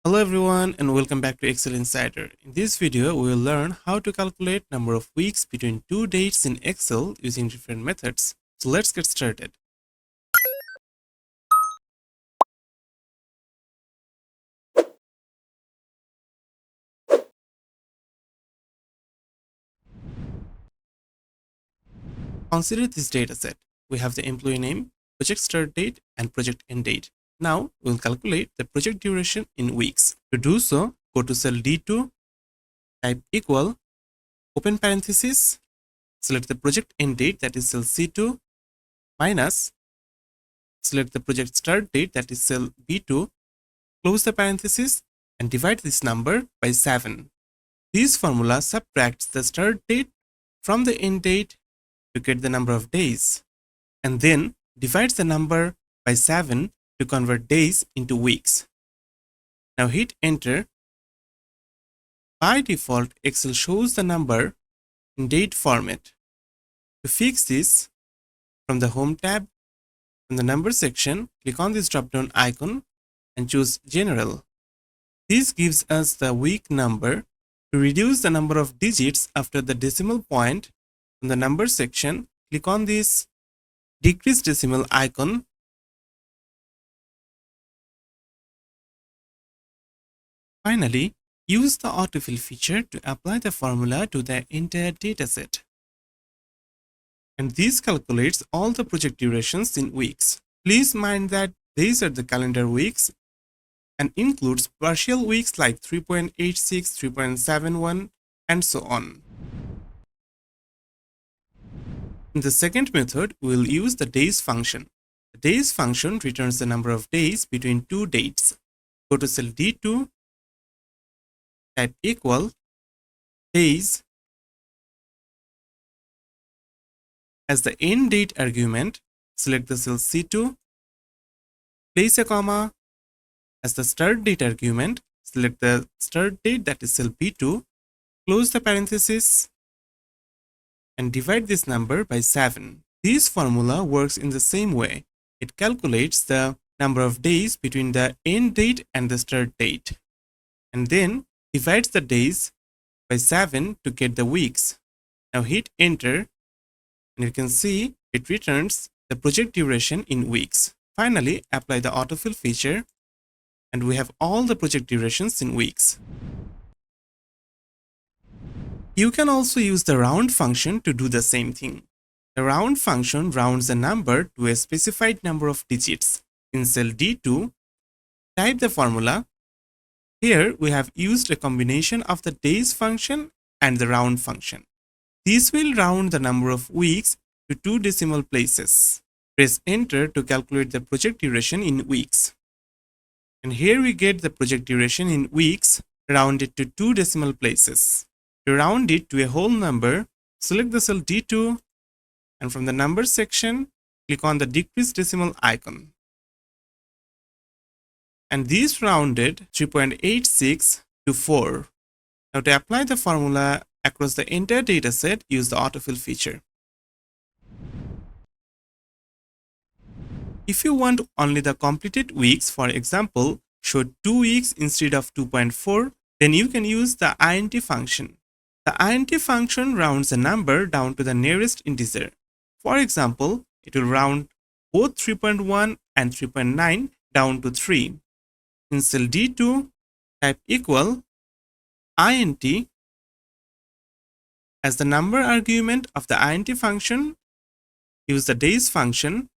Hello everyone and welcome back to Excel Insider. In this video, we will learn how to calculate number of weeks between two dates in Excel using different methods. So let's get started. Consider this dataset. We have the employee name, project start date, and project end date. Now we'll calculate the project duration in weeks. To do so, go to cell D2, type equal, open parenthesis, select the project end date, that is cell C2, minus, select the project start date, that is cell B2, close the parenthesis, and divide this number by 7. This formula subtracts the start date from the end date to get the number of days, and then divides the number by 7 to convert days into weeks. Now hit enter. By default, Excel shows the number in date format. To fix this, from the Home tab, from the Number section, click on this drop-down icon and choose General. This gives us the week number. To reduce the number of digits after the decimal point, from the Number section, click on this Decrease Decimal icon. Finally, use the autofill feature to apply the formula to the entire dataset. And this calculates all the project durations in weeks. Please mind that these are the calendar weeks and includes partial weeks like 3.86, 3.71, and so on. In the second method, we will use the days function. The days function returns the number of days between two dates. Go to cell D2, type equal, days. As the end date argument, select the cell C2, place a comma. As the start date argument, select the start date, that is cell B2, close the parenthesis, and divide this number by 7. This formula works in the same way. It calculates the number of days between the end date and the start date, and then divides the days by 7 to get the weeks. Now hit enter, and you can see it returns the project duration in weeks. Finally, apply the autofill feature, and we have all the project durations in weeks. You can also use the round function to do the same thing. The round function rounds the number to a specified number of digits. In cell D2, type the formula. Here we have used a combination of the days function and the round function. This will round the number of weeks to 2 decimal places. Press enter to calculate the project duration in weeks. And here we get the project duration in weeks rounded to 2 decimal places. To round it to a whole number, select the cell D2, and from the number section, click on the decrease decimal icon. And this rounded 3.86 to 4. Now to apply the formula across the entire dataset, use the autofill feature. If you want only the completed weeks, for example, show 2 weeks instead of 2.4, then you can use the INT function. The INT function rounds a number down to the nearest integer. For example, it will round both 3.1 and 3.9 down to 3. In cell D2, type equal, INT. As the number argument of the INT function, use the days function.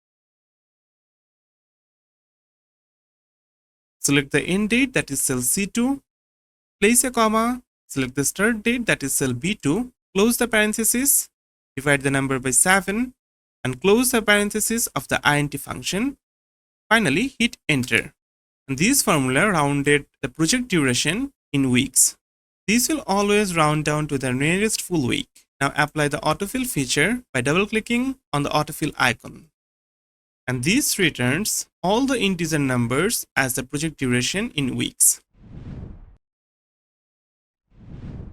Select the end date, that is cell C2, place a comma, select the start date, that is cell B2, close the parenthesis, divide the number by 7, and close the parenthesis of the INT function. Finally, hit enter. And this formula rounded the project duration in weeks. This will always round down to the nearest full week. Now apply the autofill feature by double-clicking on the autofill icon. And this returns all the integer numbers as the project duration in weeks.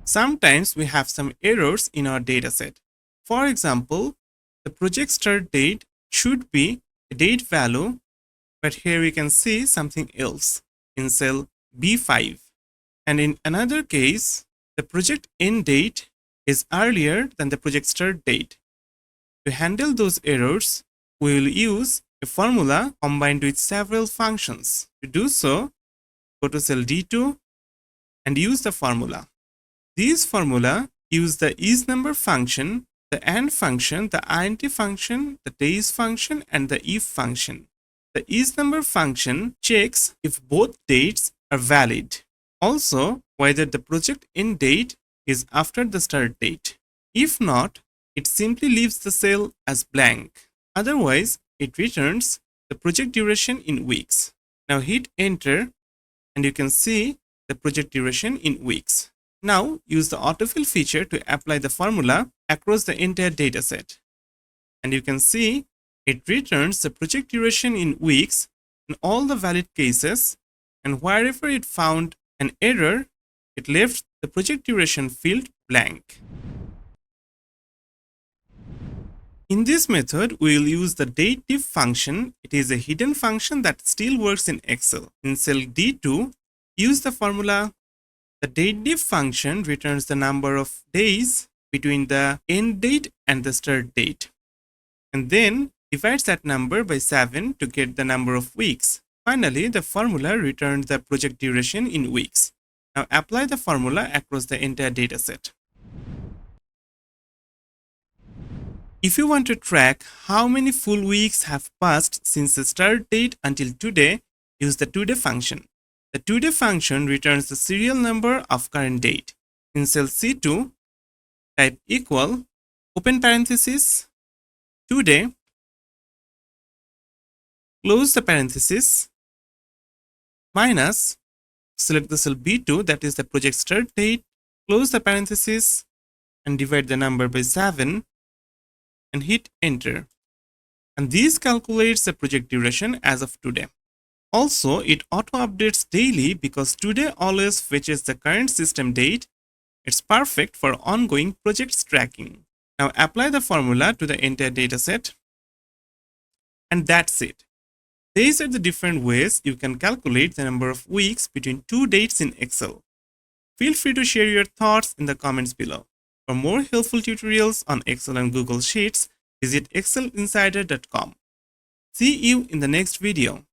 Sometimes we have some errors in our dataset. For example, the project start date should be a date value, but here we can see something else. In cell B5. And in another case, the project end date is earlier than the project start date. To handle those errors, we will use a formula combined with several functions. To do so, go to cell D2 and use the formula. These formula use the isNumber function, the AND function, the INT function, the days function, and the if function. The isNumber function checks if both dates are valid. Also, whether the project end date is after the start date. If not, it simply leaves the cell as blank. Otherwise, it returns the project duration in weeks. Now hit enter and you can see the project duration in weeks. Now use the autofill feature to apply the formula across the entire dataset. And you can see it returns the project duration in weeks in all the valid cases, and wherever it found an error, it left the project duration field blank. In this method, we will use the DATEDIF function. It is a hidden function that still works in Excel. In cell D2, use the formula. The DATEDIF function returns the number of days between the end date and the start date, and then divides that number by 7 to get the number of weeks. Finally, the formula returned the project duration in weeks. Now apply the formula across the entire dataset. If you want to track how many full weeks have passed since the start date until today, use the today function. The today function returns the serial number of current date. In cell C2, type equal, open parenthesis, today, close the parenthesis, minus, select the cell B2, that is the project start date, close the parenthesis, and divide the number by 7, and hit enter. And this calculates the project duration as of today. Also, it auto-updates daily because today always fetches the current system date. It's perfect for ongoing project tracking. Now apply the formula to the entire dataset. And that's it. These are the different ways you can calculate the number of weeks between two dates in Excel. Feel free to share your thoughts in the comments below. For more helpful tutorials on Excel and Google Sheets, visit excelinsider.com. See you in the next video.